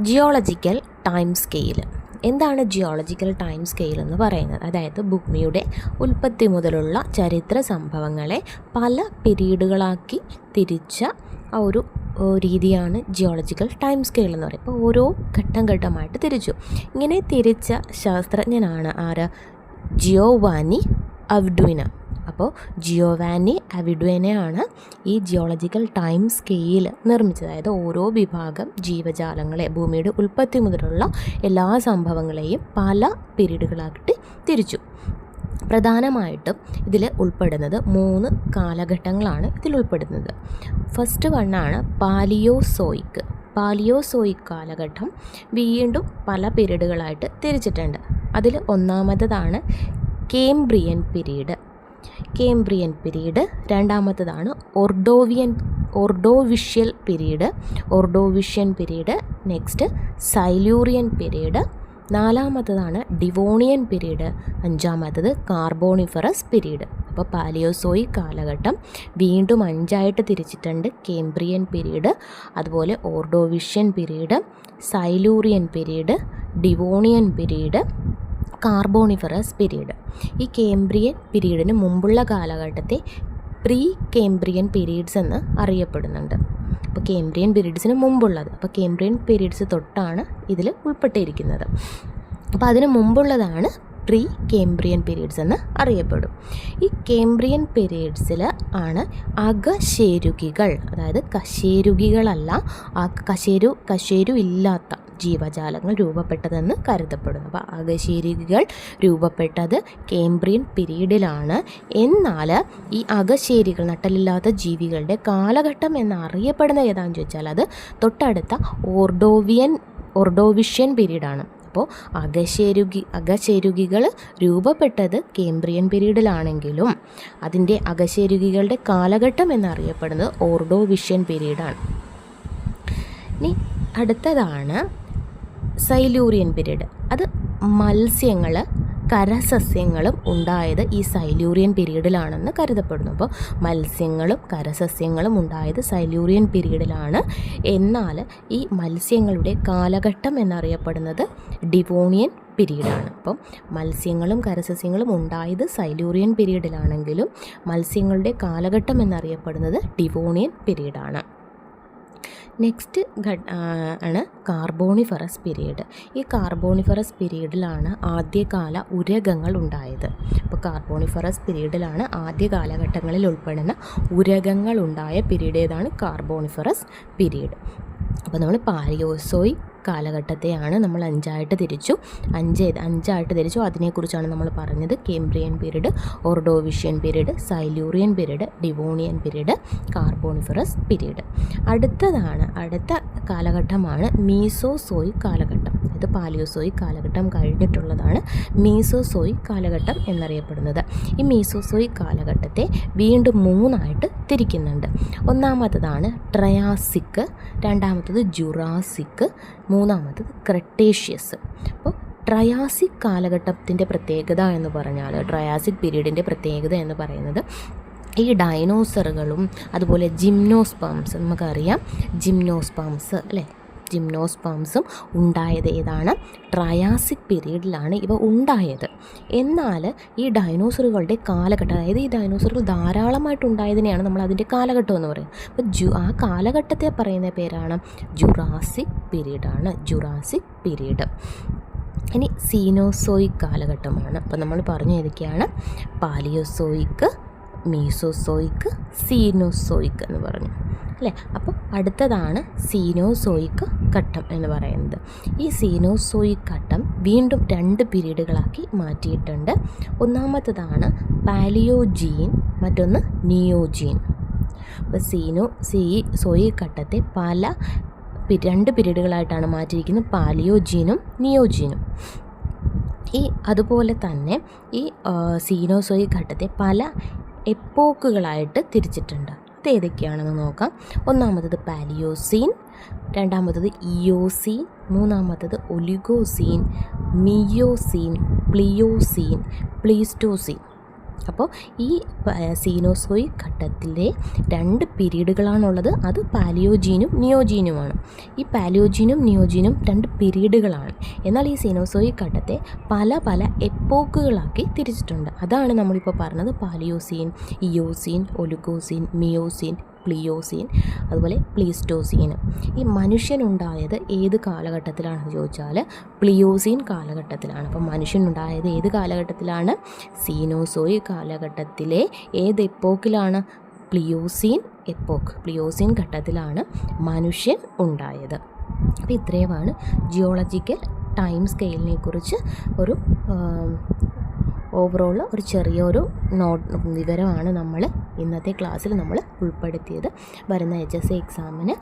Geological time scale. എന്താണ് geological time scale എന്ന് പറയുന്നത്? അതായത് ഭൂമിയുടെ ഉൽപ്പത്തി മുതലുള്ള ചരിത്ര സംഭവങ്ങളെ പല പീരീഡുകളാക്കി തിരിച്ച ആ ഒരു രീതിയാണ് ജിയോളജിക്കൽ ടൈം സ്കെയിൽ എന്ന് പറയുന്നത്. ഇപ്പോൾ ഓരോ ഘട്ടം ഘട്ടമായിട്ട് തിരിച്ചു. ഇങ്ങനെ തിരിച്ച ശാസ്ത്രജ്ഞനാണ് ആര്? ജിയോവാനി അവ്ഡുയിന. അപ്പോൾ ജിയോവാനി അവ്ഡുയിനയാണ് ഈ ജിയോളജിക്കൽ ടൈം സ്കെയിൽ നിർമ്മിച്ചത്. അതായത് ഓരോ വിഭാഗം ജീവജാലങ്ങളെ, ഭൂമിയുടെ ഉൽപ്പത്തി മുതലുള്ള എല്ലാ സംഭവങ്ങളെയും പല പീരീഡുകളായിട്ട് തിരിച്ചു. പ്രധാനമായിട്ടും ഇതിൽ ഉൾപ്പെടുന്നത് 3 കാലഘട്ടങ്ങളാണ് ഇതിൽ ഉൾപ്പെടുന്നത്. First വണ്ണാണ് Palaeozoic. പാലിയോസോയിക് കാലഘട്ടം വീണ്ടും പല പീരീഡുകളായിട്ട് തിരിച്ചിട്ടുണ്ട്. അതിൽ ഒന്നാമത്തതാണ് കേംബ്രിയൻ പീരീഡ്. രണ്ടാമത്തതാണ് Ordovician period. Next Silurian period. നാലാമത്തതാണ് ഡിവോണിയൻ പീരീഡ്. അഞ്ചാമത്തത് കാർബോണിഫറസ് പീരീഡ്. അപ്പോൾ പാലിയോസോയിക് കാലഘട്ടം വീണ്ടും 5ആയിട്ട് തിരിച്ചിട്ടുണ്ട്. കേംബ്രിയൻ പീരീഡ്, അതുപോലെ Ordovician period, Silurian period, Devonian period, Carboniferous period. ഈ കേംബ്രിയൻ പീരീഡിന് മുമ്പുള്ള കാലഘട്ടത്തെ പ്രീ കേംബ്രിയൻ പീരീഡ്സ് എന്ന് അറിയപ്പെടുന്നുണ്ട്. അപ്പോൾ കേംബ്രിയൻ പീരീഡ്സിന് മുമ്പുള്ളത്, അപ്പോൾ കേംബ്രിയൻ പീരീഡ്സ് തൊട്ടാണ് ഇതിൽ ഉൾപ്പെട്ടിരിക്കുന്നത്. അപ്പോൾ അതിന് മുമ്പുള്ളതാണ് പ്രീ കേംബ്രിയൻ പീരീഡ്സ് എന്ന് അറിയപ്പെടും. ഈ കേംബ്രിയൻ പീരീഡ്സിൽ ആണ് അകശേരുകികൾ, അതായത് കശേരുകികളല്ല, കശേരു ഇല്ലാത്ത ജീവജാലങ്ങൾ രൂപപ്പെട്ടതെന്ന് കരുതപ്പെടുന്നു. അപ്പോൾ അകശേരുകികൾ രൂപപ്പെട്ടത് കേംബ്രിയൻ പീരീഡിലാണ്. എന്നാൽ ഈ അകശേരുകൾ, നട്ടലില്ലാത്ത ജീവികളുടെ കാലഘട്ടം എന്നറിയപ്പെടുന്ന ഏതാണെന്ന് ചോദിച്ചാൽ അത് തൊട്ടടുത്ത ഓർഡോവിഷ്യൻ പീരീഡാണ്. അപ്പോൾ അകശേരുകികൾ രൂപപ്പെട്ടത് കേംബ്രിയൻ പീരീഡിലാണെങ്കിലും അതിൻ്റെ അകശേരുകികളുടെ കാലഘട്ടം എന്നറിയപ്പെടുന്നത് ഓർഡോവിഷ്യൻ പീരീഡാണ്. ഇനി അടുത്തതാണ് സൈലൂറിയൻ പീരീഡ്. അത് മത്സ്യങ്ങൾ, കരസസ്യങ്ങളും ഉണ്ടായത് ഈ സൈലൂറിയൻ പീരീഡിലാണെന്ന് കരുതപ്പെടുന്നു. അപ്പോൾ മത്സ്യങ്ങളും കരസസ്യങ്ങളും ഉണ്ടായത് സൈലൂറിയൻ പീരീഡിലാണ്. എന്നാൽ ഈ മത്സ്യങ്ങളുടെ കാലഘട്ടം എന്നറിയപ്പെടുന്നത് ഡിവോണിയൻ പീരീഡാണ്. അപ്പം മത്സ്യങ്ങളും കരസസ്യങ്ങളും ഉണ്ടായത് സൈലൂറിയൻ പീരീഡിലാണെങ്കിലും മത്സ്യങ്ങളുടെ കാലഘട്ടം എന്നറിയപ്പെടുന്നത് ഡിവോണിയൻ പീരീഡാണ്. നെക്സ്റ്റ് ആണ് കാർബോണിഫറസ് പീരീഡ്. ഈ കാർബോണിഫറസ് പീരീഡിലാണ് ആദ്യകാല ഉരഗങ്ങൾ ഉണ്ടായത്. അപ്പോൾ കാർബോണിഫറസ് പീരീഡിലാണ് ആദ്യ കാലഘട്ടങ്ങളിൽ ഉൾപ്പെടുന്ന ഉരഗങ്ങൾ ഉണ്ടായ പീരീഡ്. ഏതാണ്? Carboniferous period. അപ്പോൾ നമ്മൾ പാലിയോസോയിക് കാലഘട്ടത്തെയാണ് നമ്മൾ 5ആയിട്ട് തിരിച്ചു. അതിനെക്കുറിച്ചാണ് നമ്മൾ പറഞ്ഞത്. Cambrian period, Ordovician period, Silurian period, Devonian period, Carboniferous period. അടുത്ത കാലഘട്ടമാണ് മീസോസോയിക് കാലഘട്ടം. ഇത് പാലിയോസോയിക് കാലഘട്ടം കഴിഞ്ഞിട്ടുള്ളതാണ് മീസോസോയിക് കാലഘട്ടം എന്നറിയപ്പെടുന്നത്. ഈ മീസോസോയിക് കാലഘട്ടത്തെ വീണ്ടും 3ആയിട്ട് തിരിക്കുന്നുണ്ട്. ഒന്നാമത്തതാണ് ട്രയാസിക്, രണ്ടാമത്തത് ജുറാസിക്, മൂന്നാമത്തത് ക്രെട്ടേഷ്യസ്. അപ്പോൾ ട്രയാസിക് കാലഘട്ടത്തിൻ്റെ പ്രത്യേകത എന്ന് പറഞ്ഞാൽ, ട്രയാസിക് പീരീഡിൻ്റെ പ്രത്യേകത എന്ന് പറയുന്നത് ഈ ഡൈനോസറുകളും അതുപോലെ ജിംനോസ്പേംസ്, നമുക്കറിയാം ജിംനോസ്പേംസ് അല്ലേ, ജിംനോസ്പേംസും ഉണ്ടായത് ഏതാണ്? ട്രയാസിക് പീരീഡിലാണ് ഇവ ഉണ്ടായത്. എന്നാൽ ഈ ഡൈനോസറുകളുടെ കാലഘട്ടം, അതായത് ഈ ഡൈനോസറുകൾ ധാരാളമായിട്ടുണ്ടായതിനെയാണ് നമ്മൾ അതിൻ്റെ കാലഘട്ടം എന്ന് പറയുന്നത്. അപ്പോൾ ആ കാലഘട്ടത്തെ പറയുന്ന പേരാണ് ജുറാസിക് പീരീഡാണ്, ജുറാസിക് പീരീഡ്. ഇനി സീനോസോയിക് കാലഘട്ടമാണ്. അപ്പോൾ നമ്മൾ പറഞ്ഞു ഏതൊക്കെയാണ്? പാലിയോസോയിക്, മീസോസോയിക്, സീനോസോയിക് എന്ന് പറഞ്ഞു അല്ലേ. അപ്പോൾ അടുത്തതാണ് സീനോസോയിക് ഘട്ടം എന്ന് പറയുന്നത്. ഈ സീനോസോയിക് ഘട്ടം വീണ്ടും 2 പീരീഡുകളാക്കി മാറ്റിയിട്ടുണ്ട്. ഒന്നാമത്തതാണ് പാലിയോജീൻ, മറ്റൊന്ന് നിയോജീൻ. അപ്പോൾ സീനോസോയിക് ഘട്ടത്തെ 2 പീരീഡുകളായിട്ടാണ് മാറ്റിയിരിക്കുന്നത്, പാലിയോജീനും നിയോജീനും. അതുപോലെ തന്നെ ഈ സീനോസോയിക് ഘട്ടത്തെ പല എപ്പോക്കുകളായിട്ട് തിരിച്ചിട്ടുണ്ട്. അത് ഏതൊക്കെയാണെന്ന് നോക്കാം. ഒന്നാമത്തത് പാലിയോസീൻ, രണ്ടാമത്തത് ഇയോസീൻ, മൂന്നാമത്തത് ഒലിഗോസീൻ, മിയോസീൻ, പ്ലിയോസീൻ, പ്ലീസ്റ്റോസീൻ. അപ്പോൾ ഈ സീനോസോയിക് ഘട്ടത്തിലെ 2 പീരീഡുകളാണുള്ളത്. അത് പാലിയോജീനും നിയോജീനുമാണ്. ഈ പാലിയോജീനും നിയോജീനും 2 പീരീഡുകളാണ്. എന്നാൽ ഈ സീനോസോയിക് ഘട്ടത്തെ പല പല എപ്പോക്കുകളാക്കി തിരിച്ചിട്ടുണ്ട്. അതാണ് നമ്മളിപ്പോൾ പറഞ്ഞത് പാലിയോസീൻ, ഇയോസീൻ, ഒലിഗോസീൻ, മിയോസീൻ, പ്ലിയോസീൻ, അതുപോലെ പ്ലീസ്റ്റോസീൻ. ഈ മനുഷ്യനുണ്ടായത് ഏത് കാലഘട്ടത്തിലാണെന്ന് ചോദിച്ചാൽ പ്ലിയോസീൻ കാലഘട്ടത്തിലാണ്. അപ്പം മനുഷ്യനുണ്ടായത് ഏത് കാലഘട്ടത്തിലാണ്? സീനോസോയിക് കാലഘട്ടത്തിലെ ഏത് എപ്പോക്കിലാണ്? പ്ലിയോസീൻ എപ്പോക്ക്, പ്ലിയോസീൻ ഘട്ടത്തിലാണ് മനുഷ്യൻ ഉണ്ടായത്. അപ്പോൾ ഇത്രയുമാണ് ജിയോളജിക്കൽ ടൈം സ്കെയിലിനെ കുറിച്ച് ഒരു ഓവറോൾ ഒരു ചെറിയൊരു വിവരമാണ് നമ്മൾ ഇന്നത്തെ ക്ലാസ്സിൽ നമ്മൾ ഉൾപ്പെടുത്തിയത്. വരുന്ന HSC എക്സാമിന്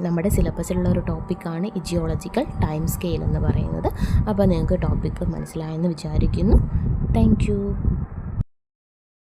നമ്മുടെ സിലബസിലുള്ള ഒരു ടോപ്പിക്കാണ് ഈ ജിയോളജിക്കൽ ടൈം സ്കെയിൽ എന്ന് പറയുന്നത്. അപ്പോൾ നിങ്ങൾക്ക് ടോപ്പിക്ക് മനസ്സിലായെന്ന് വിചാരിക്കുന്നു. Thank you.